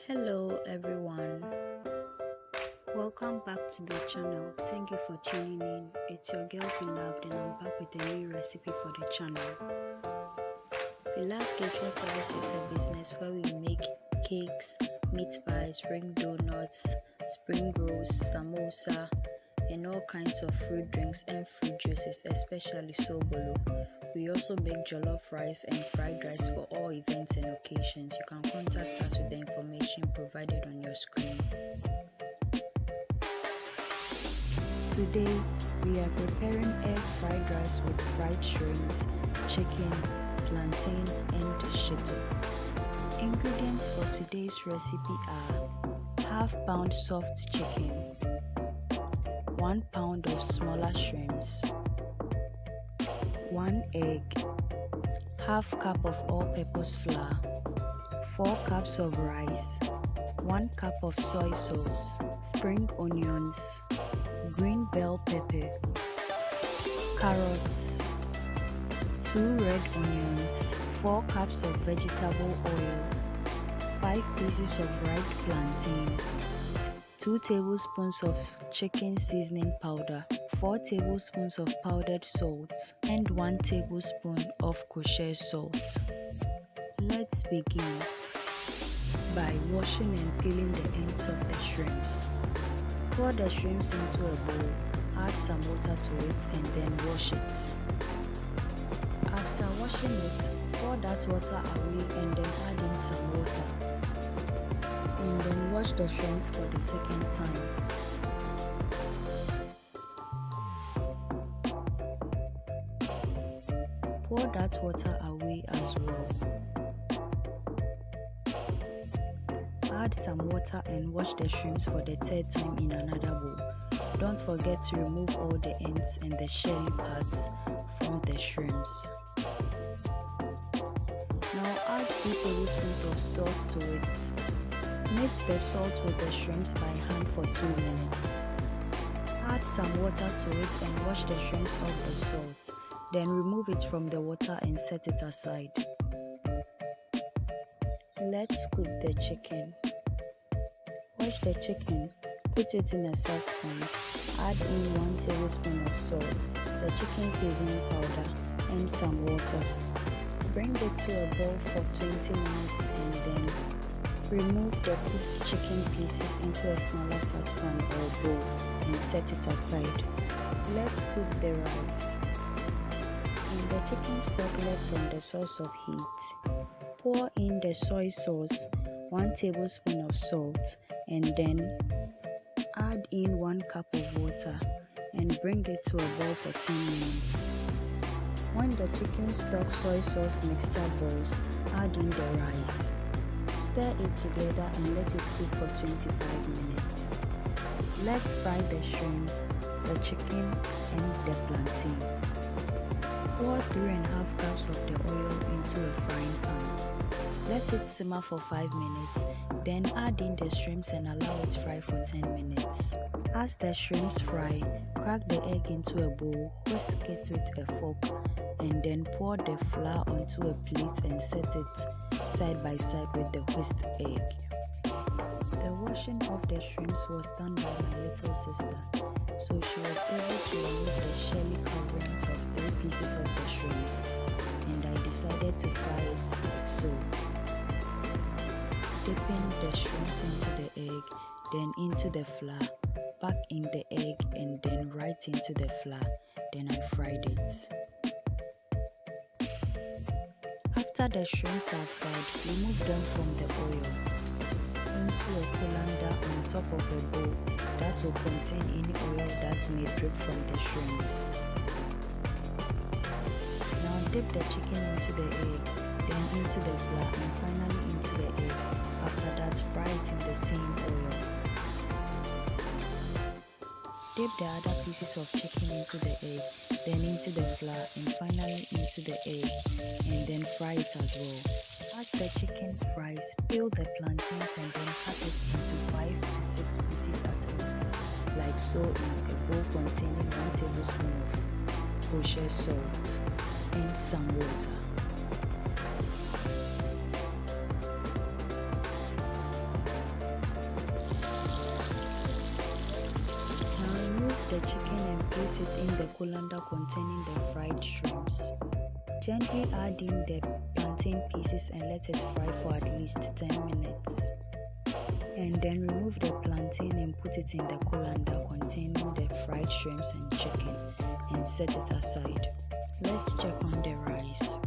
Hello everyone, welcome back to the channel. Thank you for tuning in. It's your girl Beloved and I'm back with a new recipe for the channel. Beloved Catering Service is a business where we make cakes, meat pies, ring donuts, spring rolls, samosa and all kinds of fruit drinks and fruit juices, especially sobolo. We also make jollof rice and fried rice for all events and occasions. You can contact us with the information provided on your screen. Today, we are preparing egg fried rice with fried shrimps, chicken, plantain, and shito. Ingredients for today's recipe are half pound soft chicken, 1 pound of smaller shrimps, 1 egg, half cup of all-purpose flour, 4 cups of rice, 1 cup of soy sauce, spring onions, green bell pepper, carrots, 2 red onions, 4 cups of vegetable oil, 5 pieces of ripe plantain, 2 tablespoons of chicken seasoning powder, 4 tablespoons of powdered salt, and 1 tablespoon of kosher salt. Let's begin by washing and peeling the ends of the shrimps. Pour the shrimps into a bowl, add some water to it and then wash it. After washing it, pour that water away and then add in some water. And then wash the shrimps for the second time. Pour that water away as well. Add some water and wash the shrimps for the third time in another bowl. Don't forget to remove all the ends and the shelly parts from the shrimps. Now add 2 tablespoons of salt to it. Mix the salt with the shrimps by hand for 2 minutes. Add some water to it and wash the shrimps off the salt. Then remove it from the water and set it aside. Let's cook the chicken. Wash the chicken, put it in a saucepan, add in 1 tablespoon of salt, the chicken seasoning powder, and some water. Bring it to a boil for 20 minutes and then remove the cooked chicken pieces into a smaller saucepan or bowl and set it aside. Let's cook the rice. In the chicken stock left on the source of heat, pour in the soy sauce, 1 tablespoon of salt, and then add in 1 cup of water and bring it to a boil for 10 minutes. When the chicken stock soy sauce mixture boils, add in the rice. Stir it together and let it cook for 25 minutes. Let's fry the shrimps, the chicken, and the plantain. Pour 3.5 cups of the oil into a frying pan. Let it simmer for 5 minutes, then add in the shrimps and allow it fry for 10 minutes. As the shrimps fry, crack the egg into a bowl, whisk it with a fork, and then pour the flour onto a plate and set it side by side with the whisked egg. The washing of the shrimps was done by my little sister, so she was able to remove the shelly coverings of 3 pieces of the shrimps, and I decided to fry it like so. Dipping the shrimps into the egg, then into the flour, back in the egg and then right into the flour, then I fried it. After the shrimps are fried, remove them from the oil into a colander on top of a bowl that will contain any oil that may drip from the shrimps. Now dip the chicken into the egg, then into the flour and finally into the egg. After that, fry it in the same oil. Dip the other pieces of chicken into the egg, then into the flour and finally into the egg, and then fry it as well. As the chicken fries, peel the plantains and then cut it into 5 to 6 pieces at most, like so, in a bowl containing 1 tablespoon of kosher salt and some water. the chicken and place it in the colander containing the fried shrimps. Gently add in the plantain pieces and let it fry for at least 10 minutes. And then remove the plantain and put it in the colander containing the fried shrimps and chicken and set it aside. Let's check on the rice.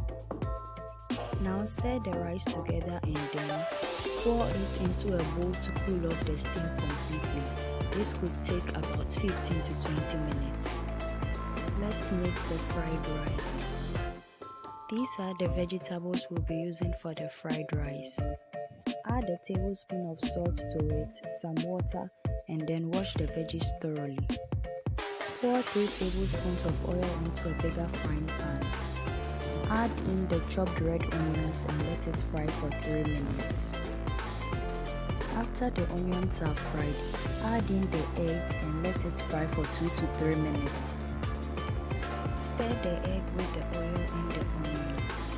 Now stir the rice together and then pour it into a bowl to cool off the steam completely. This could take about 15 to 20 minutes. Let's make the fried rice. These are the vegetables we'll be using for the fried rice. Add a tablespoon of salt to it, some water, and then wash the veggies thoroughly. Pour 3 tablespoons of oil into a bigger frying pan. Add in the chopped red onions and let it fry for 3 minutes. After the onions are fried, add in the egg and let it fry for 2 to 3 minutes. Stir the egg with the oil and the onions.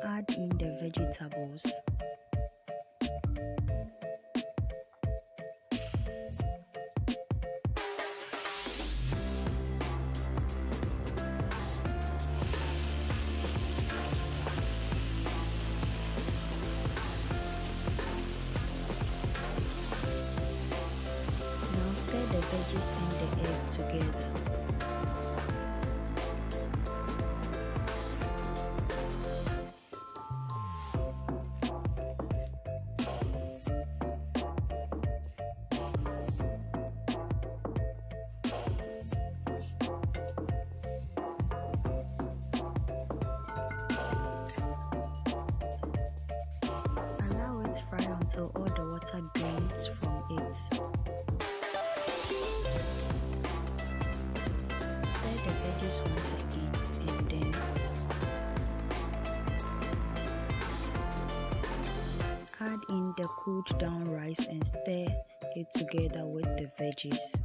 Add in the vegetables. Now stir the veggies and the egg together. Allow it fry until all the water drains from it. Stir the veggies once again and then add in the cooled down rice and stir it together with the veggies.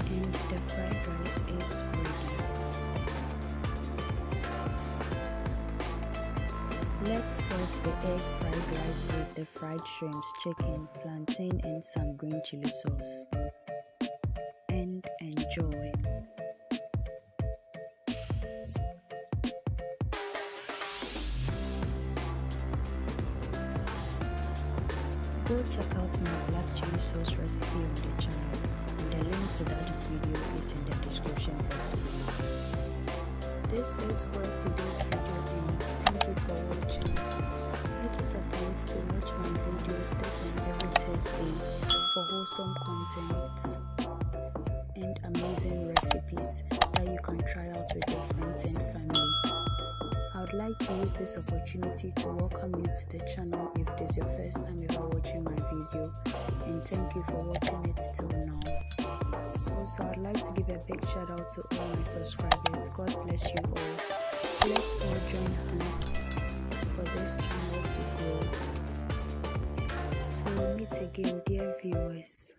And the fried rice is ready. Let's serve the egg fried rice with the fried shrimps, chicken, plantain, and some green chili sauce. And enjoy. Go check out my black chili sauce recipe on the channel, and the link to that video is in the description box below. This is where today's video ends. Thank you for watching. Make it a point to watch my videos this and every Thursday for wholesome content and amazing recipes that you can try out with your friends and family. I would like to use this opportunity to welcome you to the channel if this is your first time ever watching my video, and thank you for watching it till now. Also, I'd like to give a big shout out to all my subscribers. God bless you all. Let's all join hands for this channel to grow. Till we meet again, dear viewers.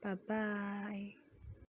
Bye bye.